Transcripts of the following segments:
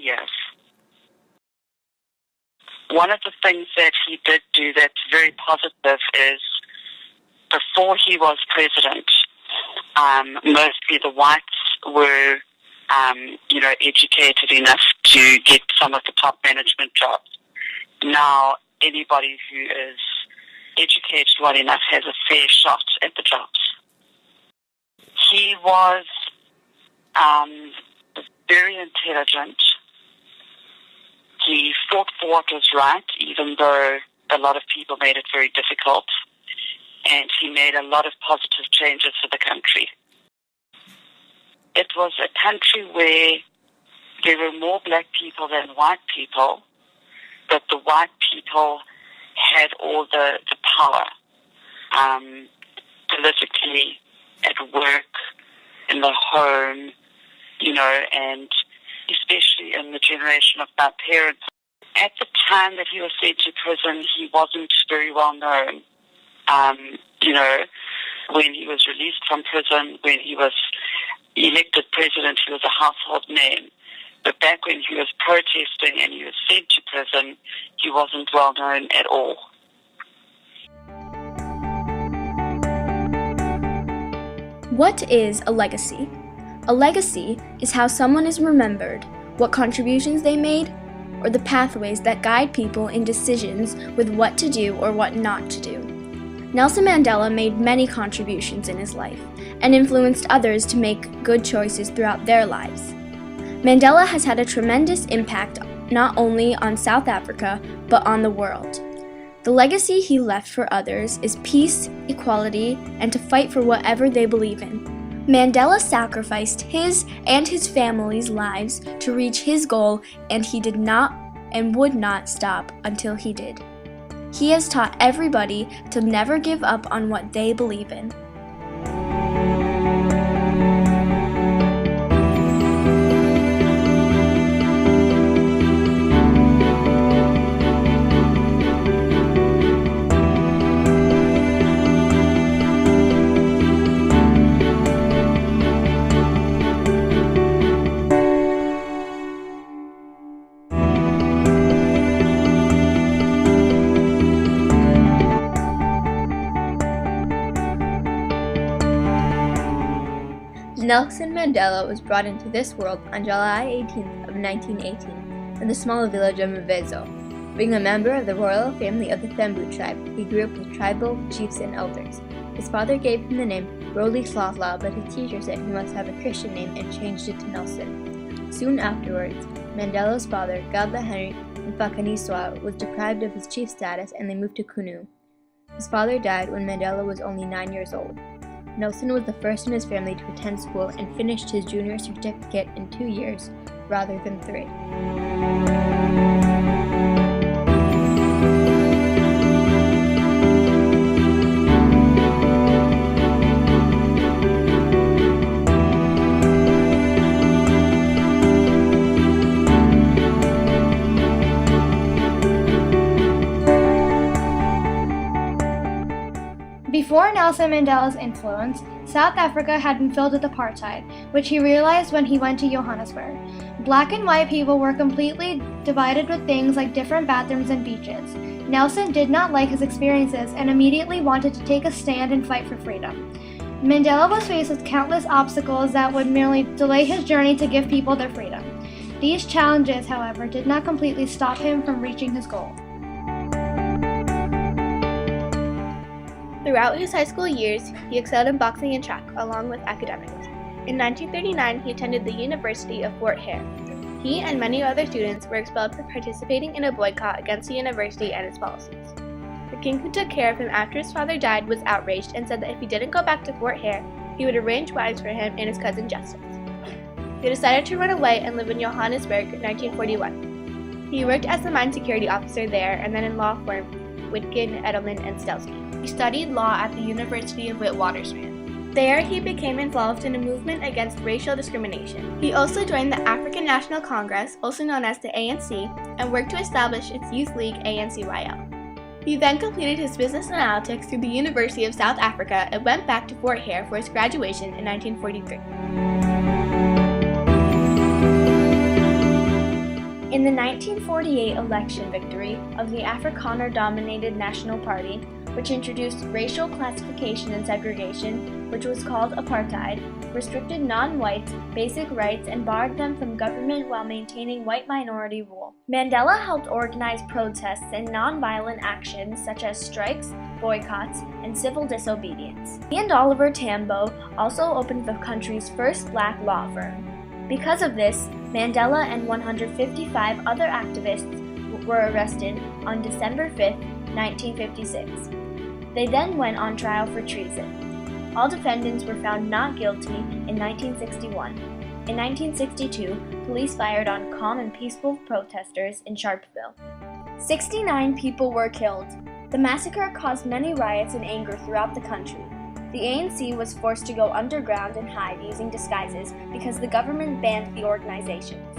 years. One of the things that he did do that's very positive is before he was president, mostly the whites were, educated enough to get some of the top management jobs. Now, anybody who is educated well enough has a fair shot at the jobs. He was very intelligent. He fought for what was right, even though a lot of people made it very difficult. And he made a lot of positive changes for the country. It was a country where there were more black people than white people, but the white people had all the power, politically, at work, in the home, and especially in the generation of my parents. At the time that he was sent to prison, he wasn't very well known. When he was released from prison, when he was elected president, he was a household name. But back when he was protesting and he was sent to prison, he wasn't well known at all. What is a legacy? A legacy is how someone is remembered, what contributions they made, or the pathways that guide people in decisions with what to do or what not to do. Nelson Mandela made many contributions in his life and influenced others to make good choices throughout their lives. Mandela has had a tremendous impact not only on South Africa, but on the world. The legacy he left for others is peace, equality, and to fight for whatever they believe in. Mandela sacrificed his and his family's lives to reach his goal, and he did not and would not stop until he did. He has taught everybody to never give up on what they believe in. Nelson Mandela was brought into this world on July 18th of 1918 in the small village of Mvezo. Being a member of the royal family of the Thembu tribe, he grew up with tribal chiefs and elders. His father gave him the name Roli Slavla, but his teacher said he must have a Christian name and changed it to Nelson. Soon afterwards, Mandela's father, Gadla Henry Mfakaniswa, was deprived of his chief status and they moved to Kunu. His father died when Mandela was only 9 years old. Nelson was the first in his family to attend school and finished his junior certificate in 2 years, rather than 3. Before Nelson Mandela's influence, South Africa had been filled with apartheid, which he realized when he went to Johannesburg. Black and white people were completely divided with things like different bathrooms and beaches. Nelson did not like his experiences and immediately wanted to take a stand and fight for freedom. Mandela was faced with countless obstacles that would merely delay his journey to give people their freedom. These challenges, however, did not completely stop him from reaching his goal. Throughout his high school years, he excelled in boxing and track, along with academics. In 1939, he attended the University of Fort Hare. He and many other students were expelled for participating in a boycott against the university and its policies. The king who took care of him after his father died was outraged and said that if he didn't go back to Fort Hare, he would arrange wives for him and his cousin Justice. He decided to run away and live in Johannesburg in 1941. He worked as the mine security officer there and then in law firm Witkin, Edelman, and Stelsky. He studied law at the University of Witwatersrand. There, he became involved in a movement against racial discrimination. He also joined the African National Congress, also known as the ANC, and worked to establish its youth league, ANCYL. He then completed his business analytics through the University of South Africa and went back to Fort Hare for his graduation in 1943. In the 1948 election victory of the Afrikaner-dominated National Party, which introduced racial classification and segregation, which was called apartheid, restricted non-whites' basic rights and barred them from government while maintaining white minority rule. Mandela helped organize protests and non-violent actions such as strikes, boycotts, and civil disobedience. He and Oliver Tambo also opened the country's first black law firm. Because of this, Mandela and 155 other activists were arrested on December 5, 1956. They then went on trial for treason. All defendants were found not guilty in 1961. In 1962, police fired on calm and peaceful protesters in Sharpeville. 69 people were killed. The massacre caused many riots and anger throughout the country. The ANC was forced to go underground and hide using disguises because the government banned the organizations.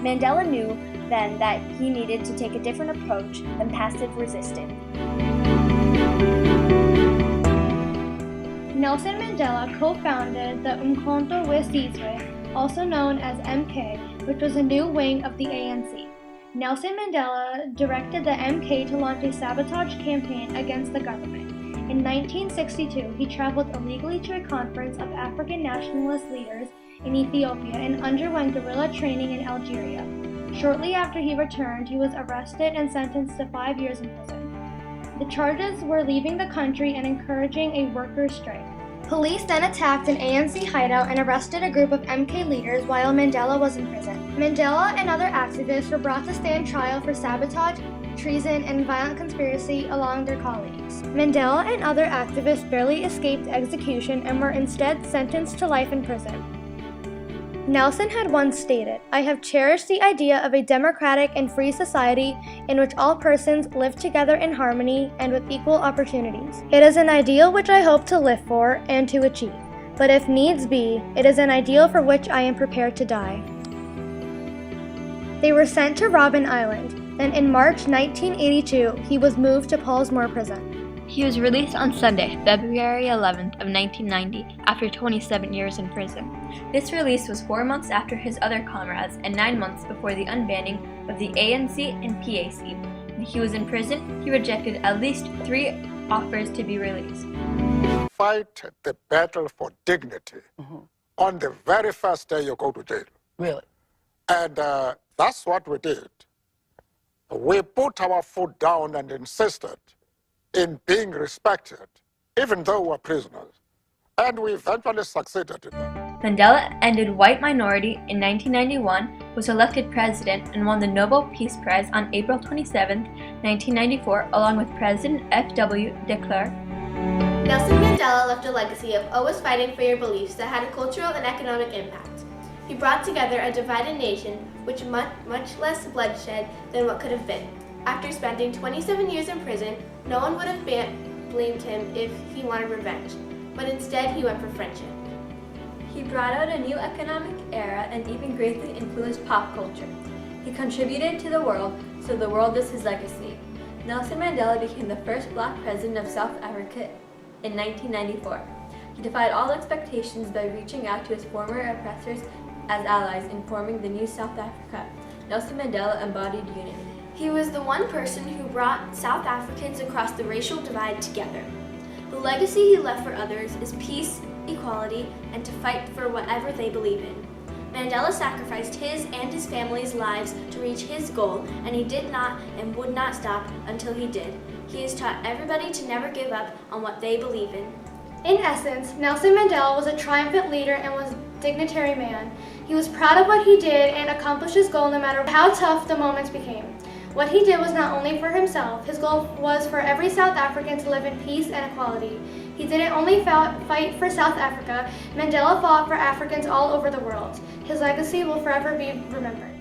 Mandela knew then that he needed to take a different approach than passive resistance. Nelson Mandela co-founded the Umkhonto Wesizwe, also known as MK, which was a new wing of the ANC. Nelson Mandela directed the MK to launch a sabotage campaign against the government. In 1962, he traveled illegally to a conference of African nationalist leaders in Ethiopia and underwent guerrilla training in Algeria. Shortly after he returned, he was arrested and sentenced to 5 years in prison. The charges were leaving the country and encouraging a workers' strike. Police then attacked an ANC hideout and arrested a group of MK leaders while Mandela was in prison. Mandela and other activists were brought to stand trial for sabotage, treason, and violent conspiracy along their colleagues. Mandela and other activists barely escaped execution and were instead sentenced to life in prison. Nelson had once stated, "I have cherished the idea of a democratic and free society in which all persons live together in harmony and with equal opportunities. It is an ideal which I hope to live for and to achieve. But if needs be, it is an ideal for which I am prepared to die." They were sent to Robben Island. Then in March 1982, he was moved to Pollsmoor Prison. He was released on Sunday, February 11th of 1990, after 27 years in prison. This release was 4 months after his other comrades and 9 months before the unbanning of the ANC and PAC. When he was in prison, he rejected at least 3 offers to be released. Fight the battle for dignity on the very first day you go to jail. Really? And that's what we did. We put our foot down and insisted in being respected, even though we're prisoners. And we eventually succeeded in that. Mandela ended white minority in 1991, was elected president, and won the Nobel Peace Prize on April 27, 1994, along with President F.W. de Klerk. Nelson Mandela left a legacy of always fighting for your beliefs that had a cultural and economic impact. He brought together a divided nation, which much less bloodshed than what could have been. After spending 27 years in prison, no one would have blamed him if he wanted revenge, but instead he went for friendship. He brought out a new economic era and even greatly influenced pop culture. He contributed to the world, so the world is his legacy. Nelson Mandela became the first black president of South Africa in 1994. He defied all expectations by reaching out to his former oppressors as allies in forming the new South Africa. Nelson Mandela embodied unity. He was the one person who brought South Africans across the racial divide together. The legacy he left for others is peace, equality, and to fight for whatever they believe in. Mandela sacrificed his and his family's lives to reach his goal, and he did not and would not stop until he did. He has taught everybody to never give up on what they believe in. In essence, Nelson Mandela was a triumphant leader and was a dignitary man. He was proud of what he did and accomplished his goal no matter how tough the moments became. What he did was not only for himself, his goal was for every South African to live in peace and equality. He didn't only fight for South Africa, Mandela fought for Africans all over the world. His legacy will forever be remembered.